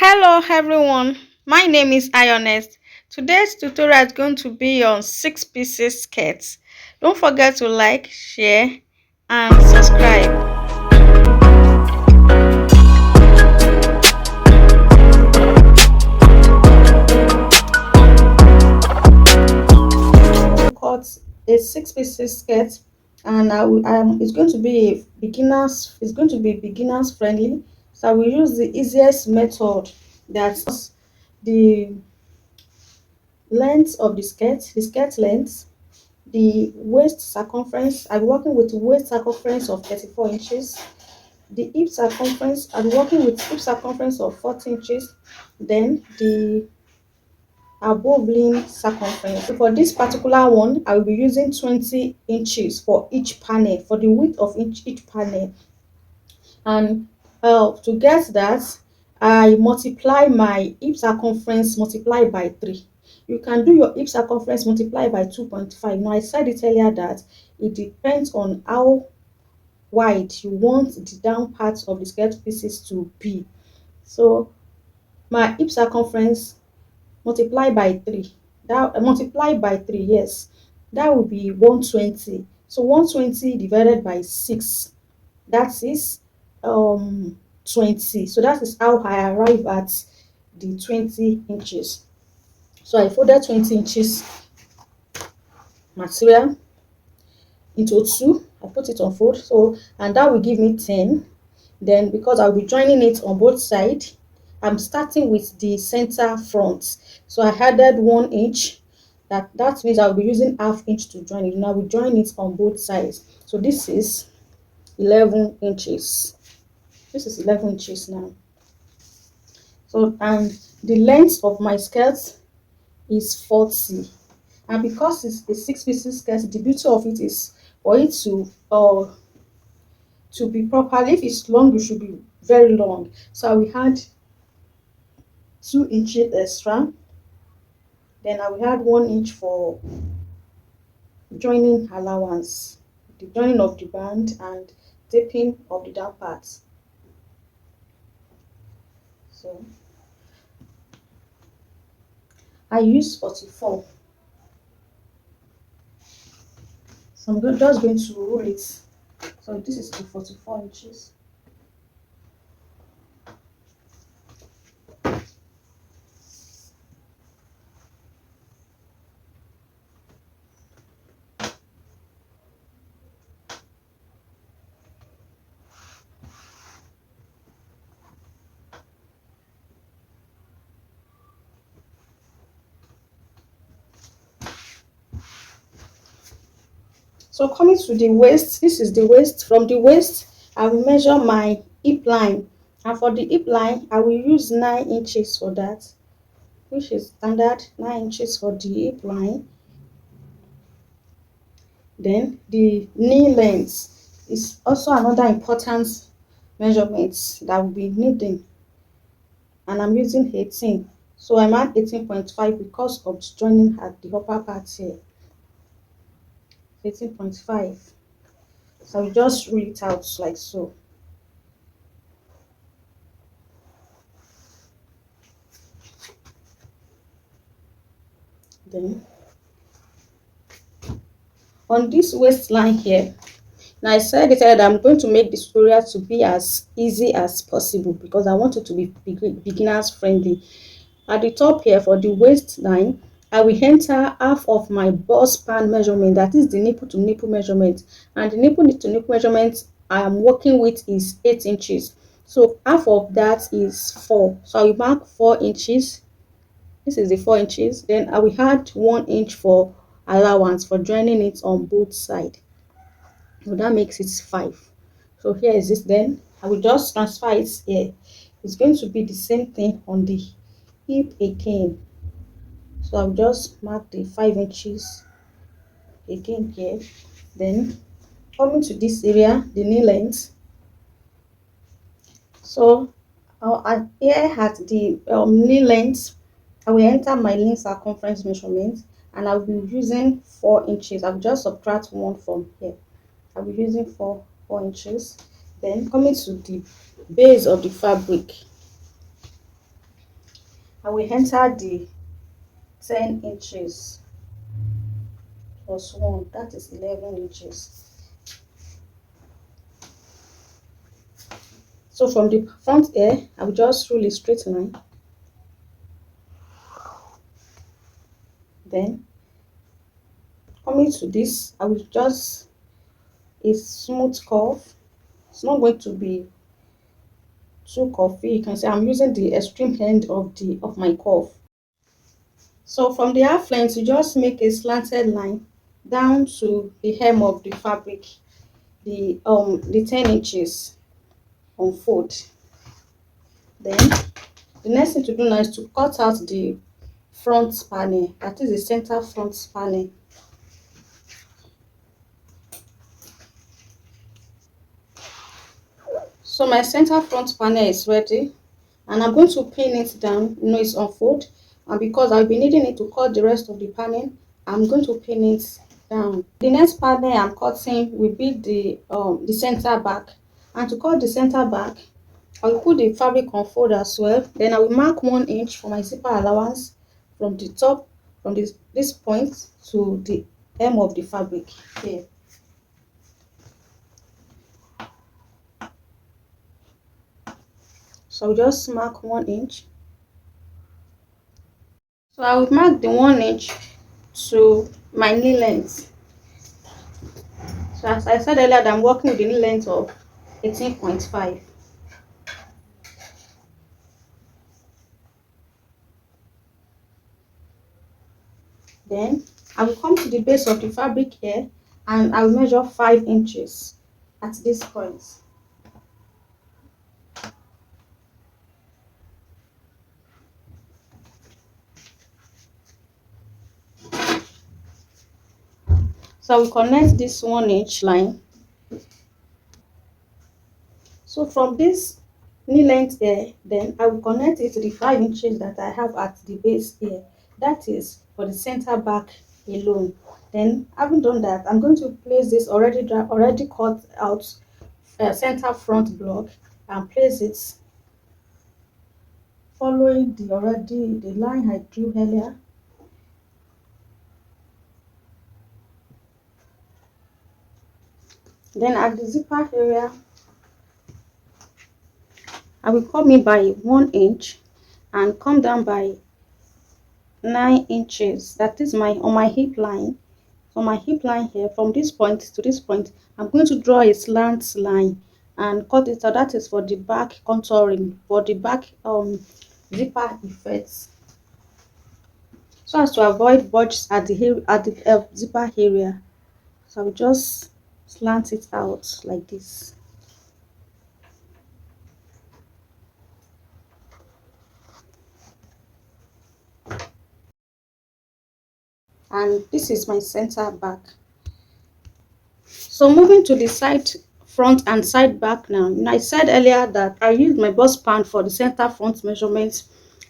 Hello everyone, my name is Ionest. Today's tutorial is going to be on 6 pieces skirts. Don't forget to like, share and subscribe. Cut a 6 pieces skirt, and it's going to be beginners friendly. So I will use the easiest method, that's the length of the skirt length, the waist circumference. I'm working with waist circumference of 34 inches. The hip circumference, I'm working with hip circumference of 40 inches. Then the above limb circumference. So for this particular one, I will be using 20 inches for each panel, for the width of each panel. And to get that, I multiply my hip circumference multiply by 3. You can do your hip circumference multiply by 2.5. Now I said it earlier that it depends on how wide you want the down part of the skirt pieces to be. So my hip circumference multiply by 3, that multiply by 3, yes, that will be 120. So 120 divided by 6, that is 20. So that is how I arrive at the 20 inches. So I folded 20 inches material into two. I put it on fold, so and that will give me 10. Then because I'll be joining it on both sides, I'm starting with the center front. So I added 1 inch. That means I'll be using half inch to join it. Now we join it on both sides. So this is 11 inches. This is 11 inches now. So and the length of my skirt is 40. And because it's a 6 pieces skirt, the beauty of it is for it to be properly. If it's long, it should be very long. So we had 2 inches extra. Then I will add 1 inch for joining allowance, the joining of the band and taping of the down parts. So I use 44. So just going to roll it. So this is the 44 inches. So coming to the waist, this is the waist. From the waist, I will measure my hip line. And for the hip line, I will use 9 inches for that, which is standard 9 inches for the hip line. Then the knee length is also another important measurement that we'll be needing. And I'm using 18. So I'm at 18.5 because of joining at the upper part here. 18.5. So we just roll it out like so. Then on this waistline here, now I said it that I'm going to make this tutorial to be as easy as possible because I want it to be beginners friendly. At the top here for the waistline, I will enter half of my bust span measurement, that is the nipple to nipple measurement, and the nipple to nipple measurement I am working with is 8 inches. So half of that is 4. So I will mark 4 inches. This is the 4 inches. Then I will add 1 inch for allowance for joining it on both sides. So that makes it 5. So here is this. Then I will just transfer it here. It's going to be the same thing on the hip again. So I'll just mark the 5 inches again here. Then coming to this area, the knee length. So here at the knee length, I will enter my knee circumference measurement and I'll be using 4 inches. I'll just subtract 1 from here. I'll be using 4 inches. Then coming to the base of the fabric, I will enter the 10 inches plus 1, that is 11 inches. So from the front here, I will just rule a straight line. Then coming to this, I will just a smooth curve. It's not going to be too curvy. You can say I'm using the extreme end of my curve. So from the half length, you just make a slanted line down to the hem of the fabric, the 10 inches unfold. Then the next thing to do now is to cut out the front panel, that is the center front panel. So my center front panel is ready, and I'm going to pin it down. It's unfold, and because I'll be needing it to cut the rest of the panel, I'm going to pin it down. The next panel I'm cutting will be the center back, and to cut the center back, I will put the fabric on fold as well. Then I will mark 1 inch for my zipper allowance from the top, from this point to the hem of the fabric here. So I'll just mark 1 inch. So I will mark the 1 inch to my knee length. So as I said earlier, that I'm working with the knee length of 18.5. Then I will come to the base of the fabric here, and I will measure 5 inches at this point. So I will connect this 1 inch line. So from this knee length here, then I will connect it to the 5 inches that I have at the base here. That is for the center back alone. Then having done that, I'm going to place this already cut out center front block and place it following the line I drew earlier. Then at the zipper area, I will come in by 1 inch and come down by 9 inches. That is on my hip line. On my hip line here, from this point to this point, I'm going to draw a slant line and cut it out. That is for the back contouring, for the back zipper effects, so as to avoid bulges at the zipper area. So I will just slant it out like this. And this is my center back. So moving to the side front and side back now. I said earlier that I used my bust band for the center front measurement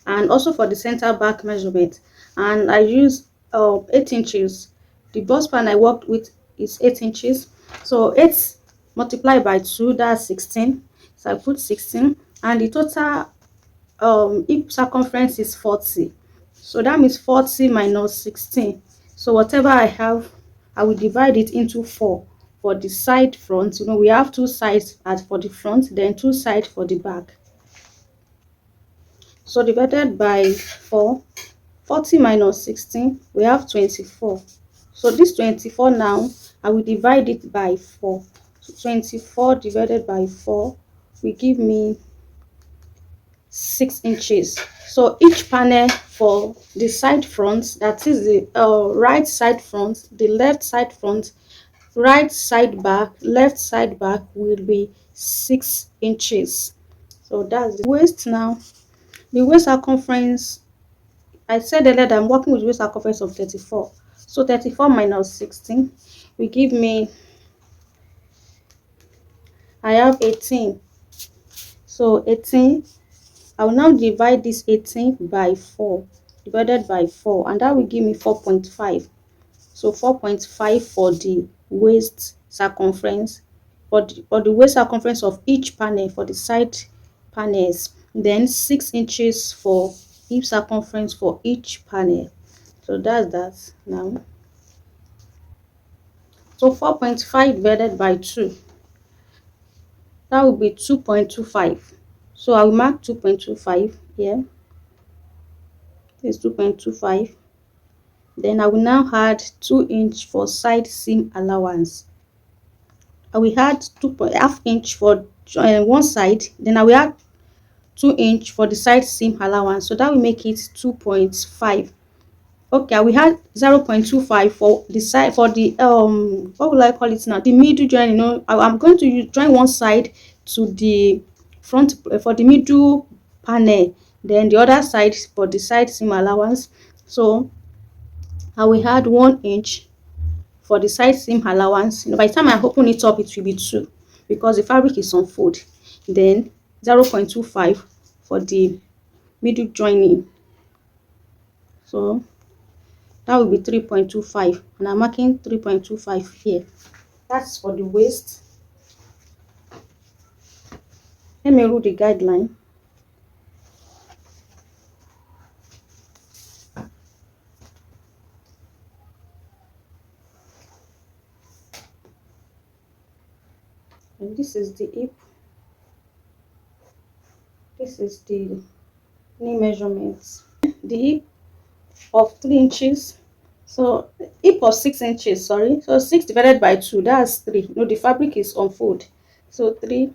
and also for the center back measurement, and I used 8 inches. The bust band I worked with is 8 inches, so 8 multiplied by 2, that's 16. So I put 16, and the total hip circumference is 40. So that means 40 minus 16. So whatever I have, I will divide it into 4 for the side front. We have 2 sides for the front, then 2 sides for the back. So divided by 4, 40 minus 16, we have 24. So this 24 now, I will divide it by 4. So 24 divided by 4 will give me 6 inches. So each panel for the side front, that is the right side front, the left side front, right side back, left side back, will be 6 inches. So that's the waist now. The waist circumference, I said earlier that I'm working with waist circumference of 34. So 34 minus 16 will give me, I have 18. So 18, I will now divide this 18 by 4, divided by 4, and that will give me 4.5. So 4.5 for the waist circumference, for the waist circumference of each panel for the side panels. Then 6 inches for hip circumference for each panel. So that's that now. So 4.5 divided by 2, that will be 2.25. So I will mark 2.25 here. This is 2.25. Then I will now add 2" for side seam allowance. I will add 2.5" for one side. Then I will add 2" for the side seam allowance. So that will make it 2.5. Okay, we had 0.25 for the side, for the what will I call it now, the middle join. I'm going to join one side to the front for the middle panel, then the other side for the side seam allowance. So I will add 1" for the side seam allowance. By the time I open it up, it will be 2 because the fabric is on fold. Then 0.25 for the middle joining. So that will be 3.25, and I'm marking 3.25 here. That's for the waist. Let me rule the guideline. And this is the hip. This is the knee measurements. The hip of 3 inches. So hip of 6 inches, sorry. So 6 divided by 2, that's 3. The fabric is on fold. So 3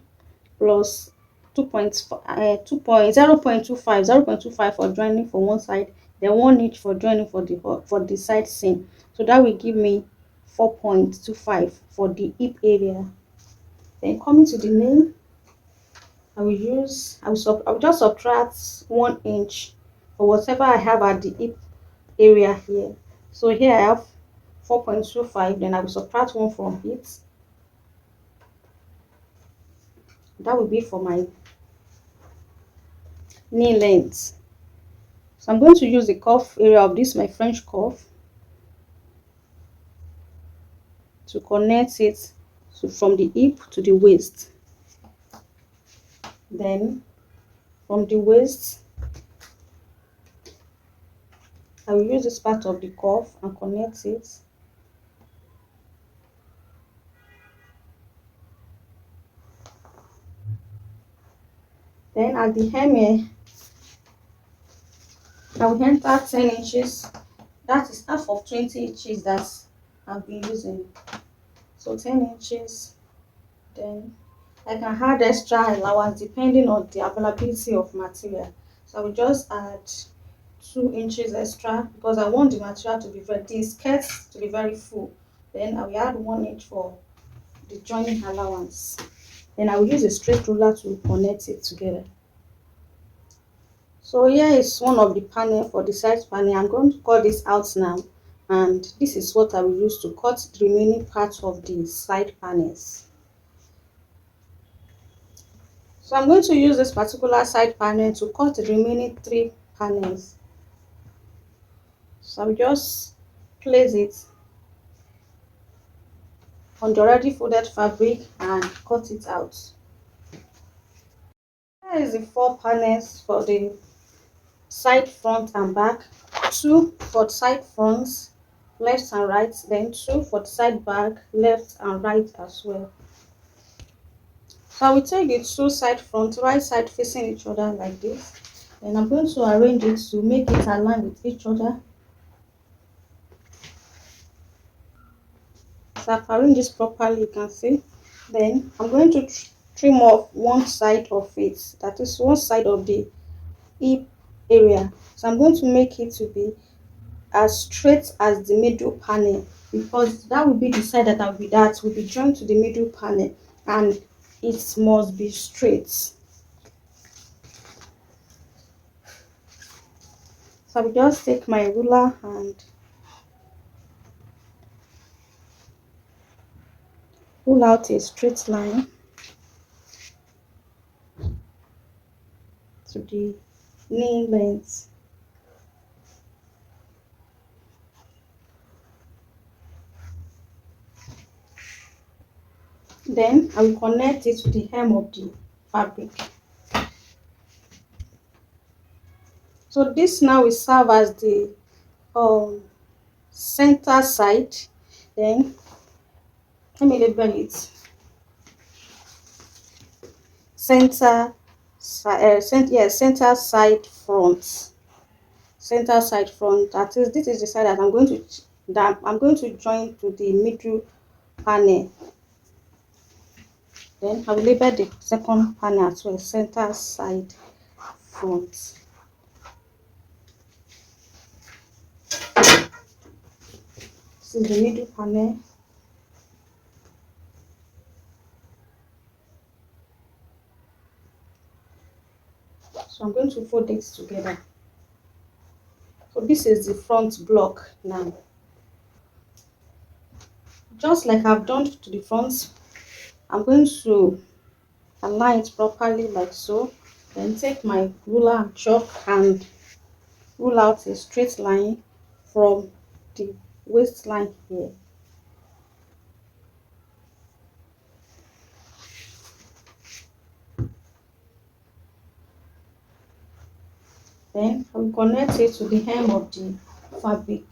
plus 0.25 for joining for one side, then 1" for joining for the side seam. So that will give me 4.25 for the hip area. Then coming to the knee, I will just subtract 1" for whatever I have at the hip area here. So here I have 4.25, then I will subtract 1 from it. That will be for my knee length. So I'm going to use the cuff area of this my French cuff to connect it from the hip to the waist. Then from the waist, I will use this part of the cuff and connect it. Then at the hem here, I will enter 10 inches. That is half of 20 inches that I'll be using. So 10 inches. Then I can add extra allowance depending on the availability of material. So I will just add 2 inches extra because I want the material to be the skirt to be very full. Then I will add 1" for the joining allowance. Then I will use a straight ruler to connect it together. So here is one of the panel for the side panel. I'm going to cut this out now, and this is what I will use to cut the remaining parts of the side panels. So I'm going to use this particular side panel to cut the remaining 3 panels. So I'll just place it on the already folded fabric and cut it out. Here is the 4 panels for the side front and back. 2 for the side fronts, left and right, then 2 for the side back, left and right as well. So I will take the 2 side front, right side facing each other like this. Then I'm going to arrange it to make it align with each other. So I've arranged this properly, you can see. Then I'm going to trim off one side of it, that is one side of the hip area. So I'm going to make it to be as straight as the middle panel, because that will be the side that will be joined to the middle panel, and it must be straight. So I will just take my ruler and pull out a straight line to the knee length. Then I will connect it to the hem of the fabric. So this now will serve as the um center side. Then let me label it center side front. Center side front, that is, this is the side that I'm going to join to the middle panel. Then I will label the second panel as well, center side front. This is the middle panel. So I'm going to fold it together. So this is the front block now. Just like I've done to the front, I'm going to align it properly like so. Then take my ruler and chalk and rule out a straight line from the waistline here. Then I will connect it to the hem of the fabric.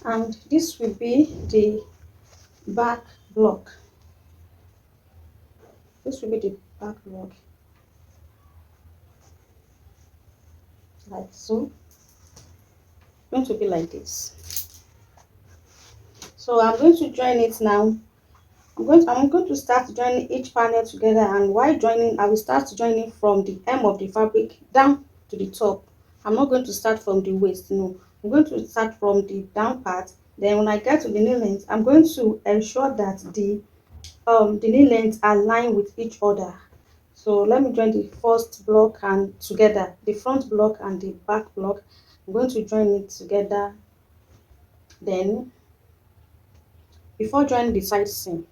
And this will be the back block. This will be the back block, like so. It's going to be like this. So I'm going to join it now. I'm going to start joining each panel together, and while joining, I will start joining from the hem of the fabric down to the top. I'm not going to start from the waist, no. I'm going to start from the down part. Then when I get to the knee length, I'm going to ensure that the knee lengths align with each other. So let me join the first block and together, the front block and the back block. I'm going to join it together. Then before joining the side seam,